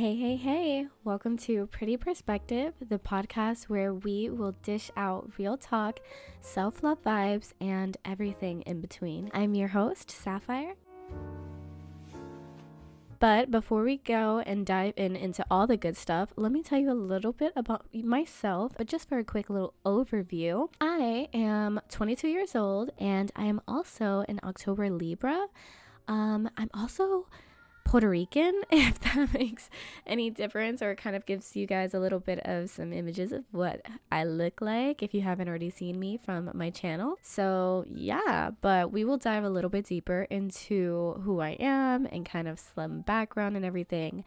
Hey, welcome to Pretty Perspective, the podcast where we will dish out real talk, self-love vibes, and everything in between. I'm your host, Sapphire. But before we go and dive into all the good stuff, let me tell you a little bit about myself, but just for a quick little overview. I am 22 years old and I am also an October Libra. I'm also Puerto Rican, if that makes any difference or kind of gives you guys a little bit of some images of what I look like if you haven't already seen me from my channel. So yeah, but we will dive a little bit deeper into who I am and kind of some background and everything.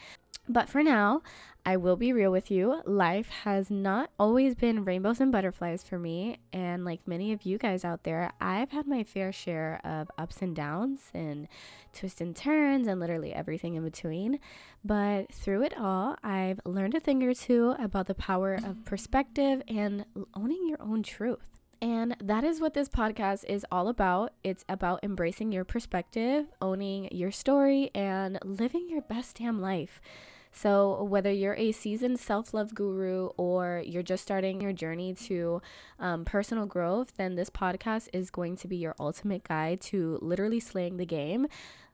But for now, I will be real with you. Life has not always been rainbows and butterflies for me. And like many of you guys out there, I've had my fair share of ups and downs and twists and turns and literally everything in between. But through it all, I've learned a thing or two about the power of perspective and owning your own truth. And that is what this podcast is all about. It's about embracing your perspective, owning your story, and living your best damn life. So whether you're a seasoned self-love guru or you're just starting your journey to personal growth, then this podcast is going to be your ultimate guide to literally slaying the game,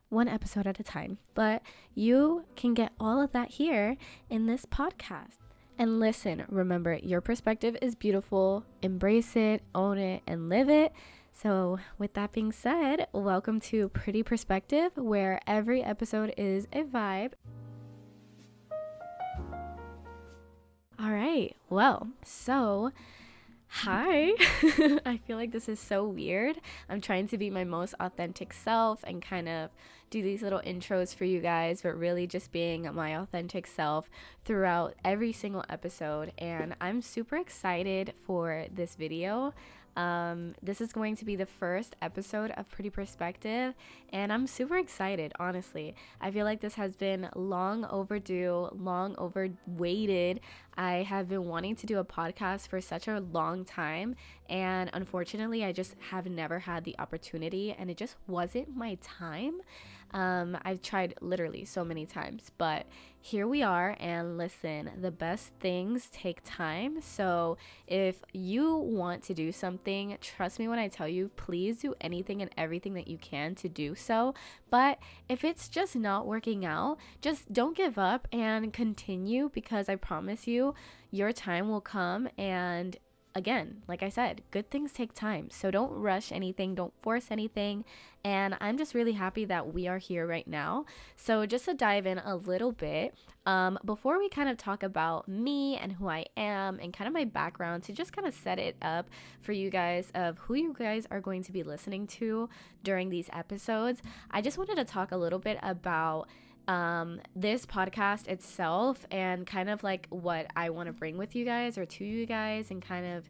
one episode at a time. But you can get all of that here in this podcast. And listen, remember, your perspective is beautiful. Embrace it, own it, and live it. So with that being said, welcome to Pretty Perspective, where every episode is a vibe. All right, well, so hi. I feel like this is so weird. I'm trying to be my most authentic self and kind of do these little intros for you guys, but really just being my authentic self throughout every single episode. And I'm super excited for this video. This is going to be the first episode of Pretty Perspective, and I'm super excited, honestly. I feel like this has been long overdue, long overwaited. I have been wanting to do a podcast for such a long time, and unfortunately, I just have never had the opportunity, and it just wasn't my time. I've tried literally so many times, but here we are. And listen, the best things take time. So if you want to do something, trust me when I tell you, please do anything and everything that you can to do so. But if it's just not working out, just don't give up and continue, because I promise you, your time will come. And again, like I said, good things take time. So don't rush anything, don't force anything. And I'm just really happy that we are here right now. So just to dive in a little bit, before we kind of talk about me and who I am and kind of my background, to just kind of set it up for you guys of who you guys are going to be listening to during these episodes, I just wanted to talk a little bit about this podcast itself and kind of like what I want to bring with you guys or to you guys and kind of,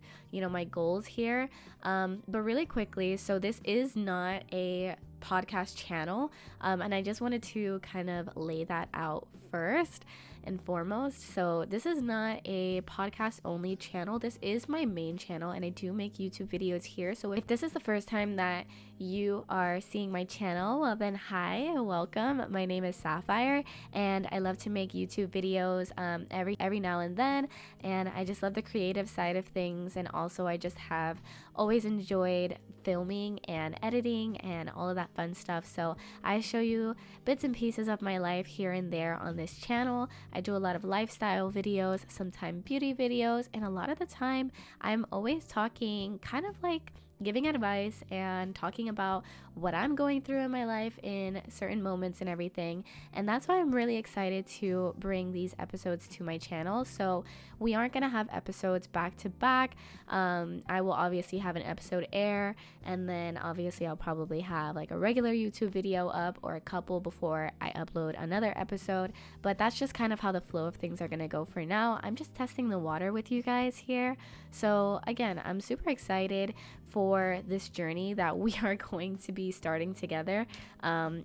my goals here. But really quickly, so this is not a podcast channel, and I just wanted to kind of lay that out first and foremost. So this is not a podcast only channel. This is my main channel, and I do make YouTube videos here. So if this is the first time that you are seeing my channel, well then hi, welcome. My name is Sapphire, and I love to make YouTube videos every now and then, and I just love the creative side of things. And also I just have always enjoyed filming and editing and all of that fun stuff. So I show you bits and pieces of my life here and there on this channel. I do a lot of lifestyle videos, sometimes beauty videos, and a lot of the time I'm always talking kind of like giving advice and talking about what I'm going through in my life in certain moments and everything. And that's why I'm really excited to bring these episodes to my channel. So we aren't going to have episodes back to back. I will obviously have an episode air, and then obviously I'll probably have like a regular YouTube video up or a couple before I upload another episode. But that's just kind of how the flow of things are going to go for now. I'm just testing the water with you guys here. So again, I'm super excited for this journey that we are going to be starting together,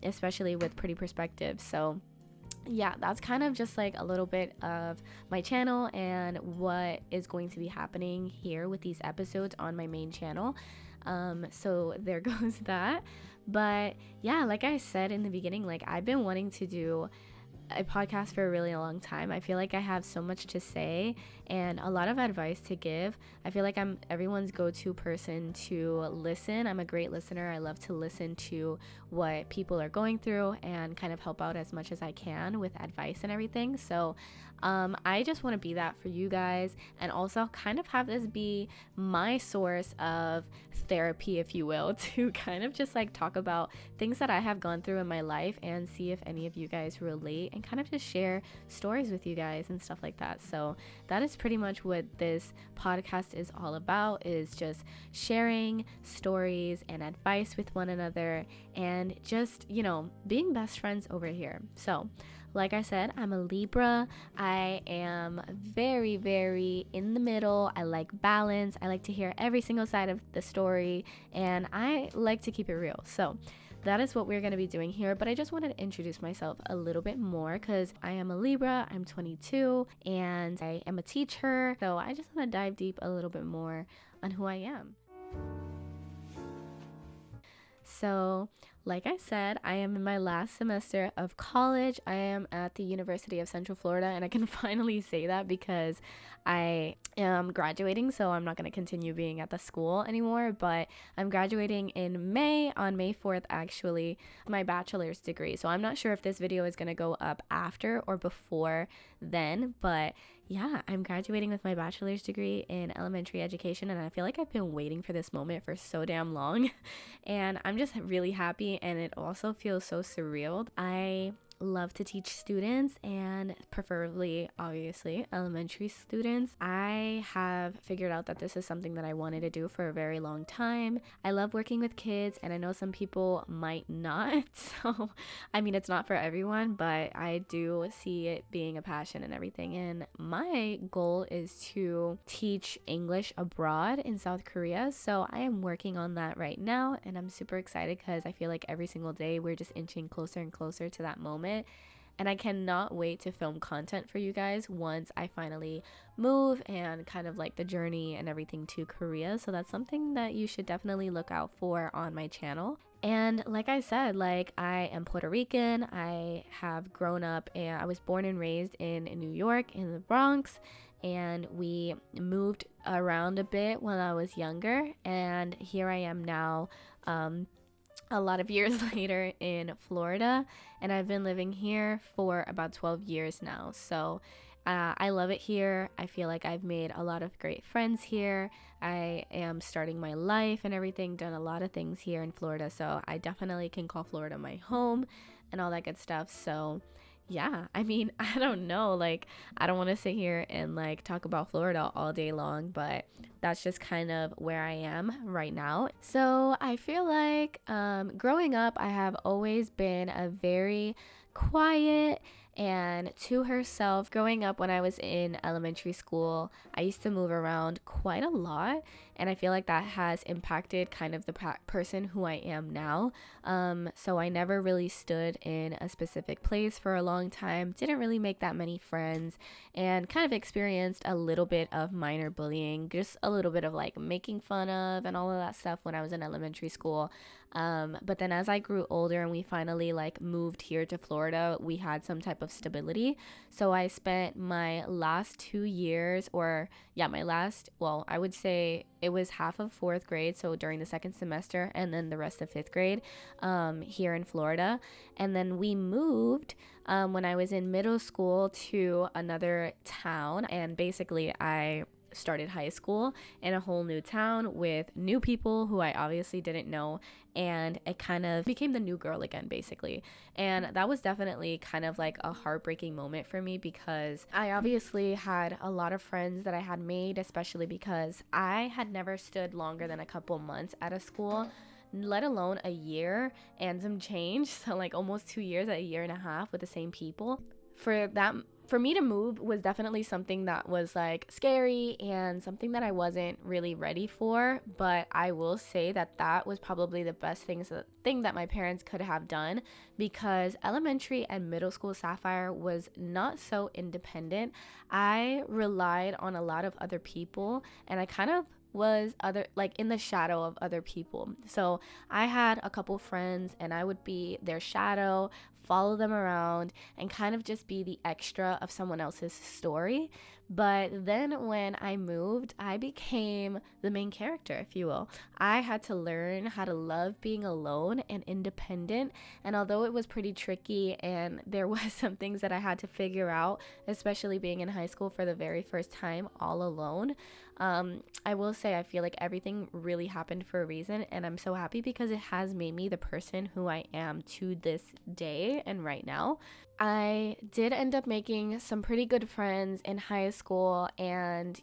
especially with Pretty Perspective. So yeah, that's kind of just like a little bit of my channel and what is going to be happening here with these episodes on my main channel. So there goes that. But yeah, like I said in the beginning, like I've been wanting to do a podcast for a really long time. I feel like I have so much to say and a lot of advice to give. I feel like I'm everyone's go-to person to listen. I'm a great listener. I love to listen to what people are going through and kind of help out as much as I can with advice and everything. So I just want to be that for you guys, and also kind of have this be my source of therapy, if you will, to kind of just like talk about things that I have gone through in my life and see if any of you guys relate, and kind of just share stories with you guys and stuff like that. So that is pretty much what this podcast is all about, is just sharing stories and advice with one another and just, you know, being best friends over here. So like I said, I'm a Libra. I am very, very in the middle. I like balance. I like to hear every single side of the story, and I like to keep it real. So that is what we're going to be doing here. But I just wanted to introduce myself a little bit more because I am a Libra. I'm 22 and I am a teacher. So I just want to dive deep a little bit more on who I am. So, like I said, I am in my last semester of college. I am at the University of Central Florida, and I can finally say that because I am graduating, so I'm not going to continue being at the school anymore, but I'm graduating in May, on May 4th actually, my bachelor's degree. So I'm not sure if this video is going to go up after or before then, but yeah, I'm graduating with my bachelor's degree in elementary education, and I feel like I've been waiting for this moment for so damn long, and I'm just really happy, and it also feels so surreal. I love to teach students, and preferably, obviously, elementary students. I have figured out that this is something that I wanted to do for a very long time. I love working with kids, and I know some people might not, so I mean, it's not for everyone, but I do see it being a passion and everything. And my goal is to teach English abroad in South Korea, so I am working on that right now, and I'm super excited because I feel like every single day we're just inching closer and closer to that moment. And I cannot wait to film content for you guys once I finally move and kind of like the journey and everything to Korea. So that's something that you should definitely look out for on my channel. And like I said, like I am Puerto Rican. I have grown up and I was born and raised in New York, in the Bronx. And we moved around a bit when I was younger. And here I am now, a lot of years later in Florida, and I've been living here for about 12 years now. So I love it here. I feel like I've made a lot of great friends here. I am starting my life and everything, done a lot of things here in Florida, so I definitely can call Florida my home and all that good stuff. So yeah, I mean, I don't know, like I don't want to sit here and like talk about Florida all day long, but that's just kind of where I am right now. So I feel like growing up, I have always been a very quiet and to herself. Growing up when I was in elementary school, I used to move around quite a lot, and I feel like that has impacted kind of the person who I am now. So I never really stood in a specific place for a long time, didn't really make that many friends, and kind of experienced a little bit of minor bullying, just a little bit of like making fun of and all of that stuff when I was in elementary school. But then as I grew older and we finally like moved here to Florida, we had some type of stability. So I spent my last 2 years, I would say it was half of 4th grade, so during the second semester, and then the rest of 5th grade here in Florida. And then we moved when I was in middle school to another town, and basically I started high school in a whole new town with new people who I obviously didn't know, and it kind of became the new girl again, basically. And that was definitely kind of like a heartbreaking moment for me, because I obviously had a lot of friends that I had made, especially because I had never stood longer than a couple months at a school, let alone a year and some change. So like almost 2 years, a year and a half with the same people. For me to move was definitely something that was like scary and something that I wasn't really ready for, but I will say that that was probably the best thing that my parents could have done, because elementary and middle school Sapphire was not so independent. I relied on a lot of other people, and I kind of was other, like, in the shadow of other people. So I had a couple friends and I would be their shadow, follow them around, and kind of just be the extra of someone else's story. But then when I moved, I became the main character, if you will. I had to learn how to love being alone and independent. And although it was pretty tricky and there was some things that I had to figure out, especially being in high school for the very first time all alone, I will say I feel like everything really happened for a reason, and I'm so happy because it has made me the person who I am to this day and right now. I did end up making some pretty good friends in high school, and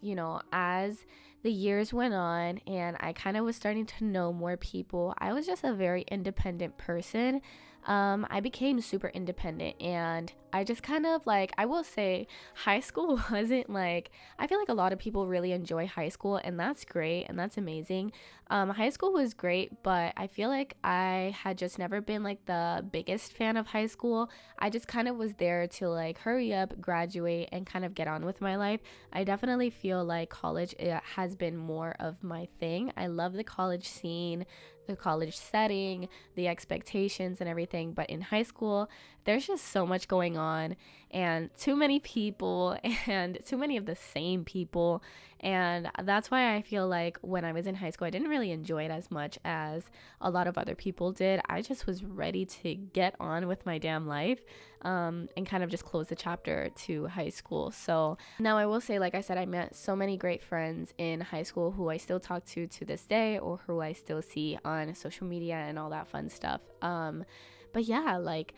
as the years went on and I kind of was starting to know more people, I was just a very independent person. I became super independent, and I just kind of, like, I will say high school wasn't like, I feel like a lot of people really enjoy high school, and that's great and that's amazing. High school was great, but I feel like I had just never been like the biggest fan of high school. I just kind of was there to like hurry up, graduate, and kind of get on with my life. I definitely feel like college, it has been more of my thing. I love the college scene, the college setting, the expectations and everything. But in high school, there's just so much going on, and too many people, and too many of the same people. And that's why I feel like when I was in high school, I didn't really enjoy it as much as a lot of other people did. I just was ready to get on with my damn life, and kind of just close the chapter to high school. So now I will say, like I said, I met so many great friends in high school who I still talk to this day, or who I still see on social media and all that fun stuff. But yeah, like,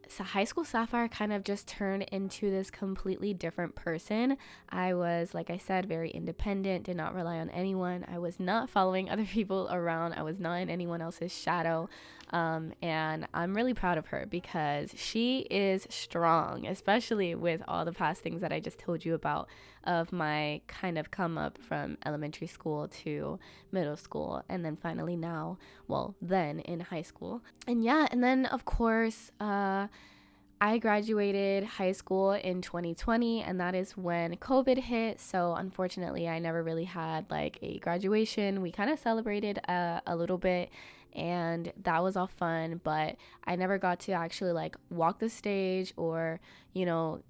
so high school Sapphire kind of just turned into this completely different person. I was, like I said, very independent, did not rely on anyone. I was not following other people around. I was not in anyone else's shadow. And I'm really proud of her because she is strong, especially with all the past things that I just told you about, of my kind of come up from elementary school to middle school, and then finally now, well, then in high school. And yeah, and then of course, I graduated high school in 2020, and that is when COVID hit. So unfortunately, I never really had like a graduation. We kind of celebrated a little bit, and that was all fun, but I never got to actually like walk the stage or,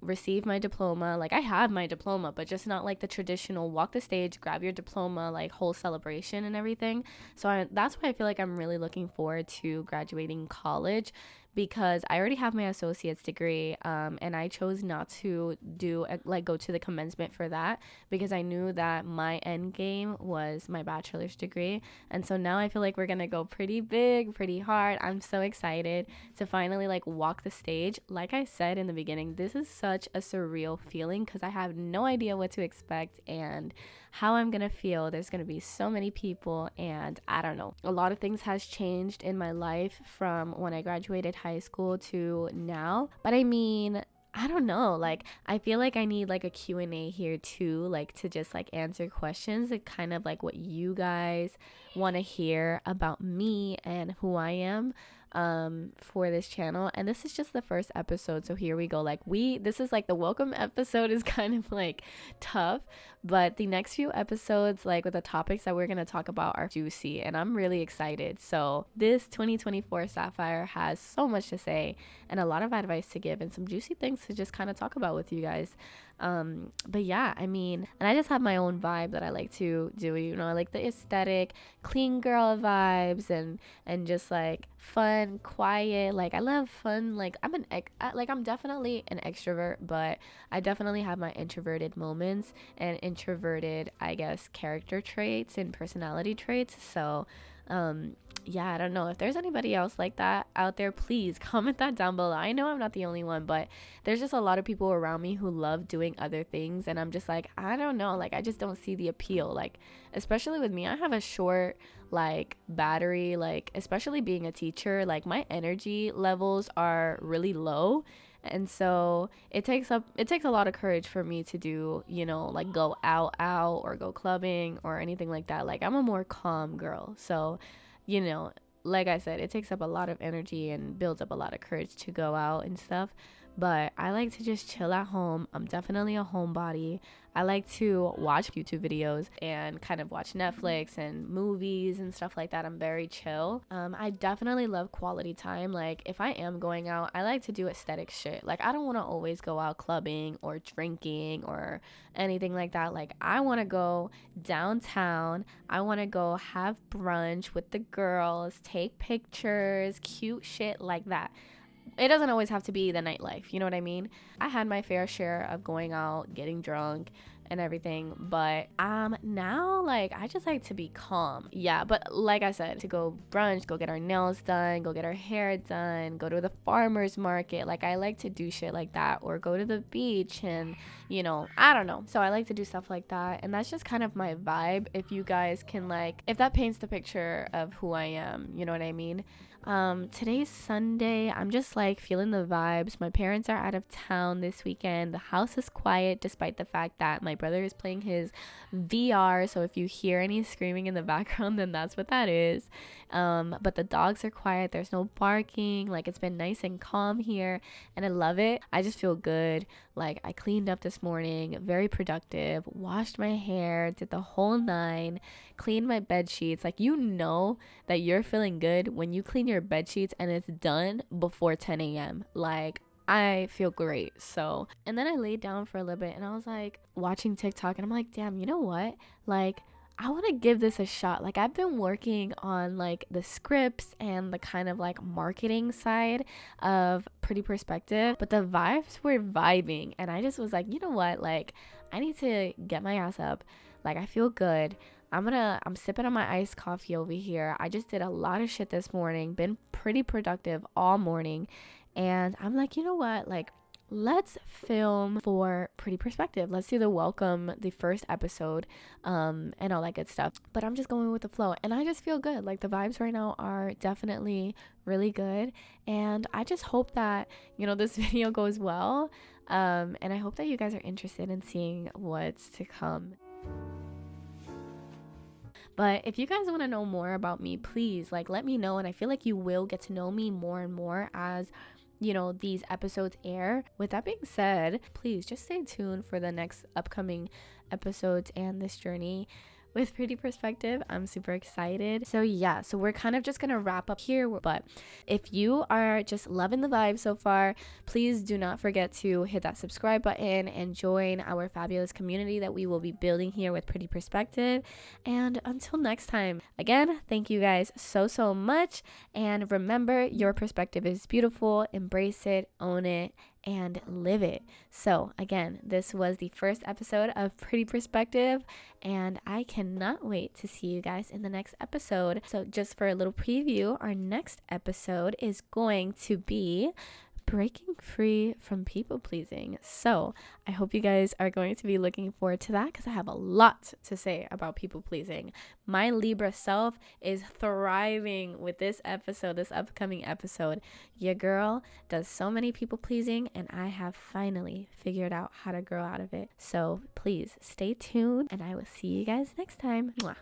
receive my diploma. Like, I have my diploma, but just not like the traditional walk the stage, grab your diploma, like whole celebration and everything. So that's why I feel like I'm really looking forward to graduating college, because I already have my associate's degree, and I chose not to go to the commencement for that, because I knew that my end game was my bachelor's degree. And so now I feel like we're gonna go pretty big, pretty hard. I'm so excited to finally like walk the stage. Like I said in the beginning, this is such a surreal feeling because I have no idea what to expect and how I'm gonna feel. There's gonna be so many people, and I don't know. A lot of things has changed in my life from when I graduated high school to now. But I mean, I don't know, like, I feel like I need like a Q&A here too, like to just like answer questions and kind of like what you guys want to hear about me and who I am for this channel. And this is just the first episode, so here we go. Like, this is like the welcome episode is kind of like tough, but the next few episodes, like with the topics that we're going to talk about, are juicy, and I'm really excited. So this 2024 Sapphire has so much to say and a lot of advice to give and some juicy things to just kind of talk about with you guys. But yeah, I mean, and I just have my own vibe that I like to do, I like the aesthetic, clean girl vibes, and just like fun, quiet. Like, I love fun. Like, I'm definitely an extrovert, but I definitely have my introverted moments and introverted, I guess, character traits and personality traits. So yeah, I don't know if there's anybody else like that out there. Please comment that down below. I know I'm not the only one, but there's just a lot of people around me who love doing other things, and I'm just like, I don't know, like, I just don't see the appeal. Like, especially with me, I have a short like battery, like, especially being a teacher, like my energy levels are really low. And so it takes a lot of courage for me to do, like go out or go clubbing or anything like that. Like, I'm a more calm girl. So, like I said, it takes up a lot of energy and builds up a lot of courage to go out and stuff. but I like to just chill at home. I'm definitely a homebody. I like to watch YouTube videos and kind of watch Netflix and movies and stuff like that. I'm very chill. I definitely love quality time. Like if I am going out, I like to do aesthetic shit. Like I don't want to always go out clubbing or drinking or anything like that. Like I want to go downtown. I want to go have brunch with the girls, take pictures, cute shit like that. It doesn't always have to be the nightlife, you know what I mean? I had my fair share of going out, getting drunk and everything, but now like I just like to be calm. Yeah, but like I said, to go brunch, go get our nails done, go get our hair done, go to the farmer's market. Like I like to do shit like that, or go to the beach and I don't know. So I like to do stuff like that, and that's just kind of my vibe. If you guys can, like, if that paints the picture of who I am, you know what I mean? Today's Sunday. I'm just like feeling the vibes. My parents are out of town this weekend. The house is quiet despite the fact that my brother is playing his VR. So if you hear any screaming in the background, then that's what that is. But the dogs are quiet. There's no barking. Like it's been nice and calm here and I love it. I just feel good. Like I cleaned up this morning, very productive, washed my hair, did the whole nine, cleaned my bed sheets. Like that you're feeling good when you clean your bed sheets and it's done before 10 a.m. Like I feel great. So, and then I laid down for a little bit and I was like watching TikTok and I'm like, damn, you know what? Like I want to give this a shot. Like I've been working on like the scripts and the kind of like marketing side of Pretty Perspective, but the vibes were vibing and I just was like, you know what? Like I need to get my ass up. Like I feel good. I'm sipping on my iced coffee over here. I just did a lot of shit this morning, been pretty productive all morning. And I'm like, you know what? Like, let's film for Pretty Perspective. Let's do the first episode, and all that good stuff. But I'm just going with the flow. And I just feel good. Like the vibes right now are definitely really good. And I just hope that, this video goes well. And I hope that you guys are interested in seeing what's to come. But if you guys want to know more about me, please let me know. And I feel like you will get to know me more and more as these episodes air. With that being said, please just stay tuned for the next upcoming episodes and this journey with Pretty Perspective. I'm super excited. So yeah, so we're kind of just gonna wrap up here, but if you are just loving the vibe so far, please do not forget to hit that subscribe button and join our fabulous community that we will be building here with Pretty Perspective. And until next time, again, thank you guys so much, and remember, your perspective is beautiful. Embrace it, own it, and live it. So again, this was the first episode of Pretty Perspective, and I cannot wait to see you guys in the next episode. So just for a little preview, our next episode is going to be breaking free from people pleasing. So I hope you guys are going to be looking forward to that, because I have a lot to say about people pleasing. My Libra self is thriving with this upcoming episode. Your girl does so many people pleasing, and I have finally figured out how to grow out of it. So please stay tuned, and I will see you guys next time. Mwah.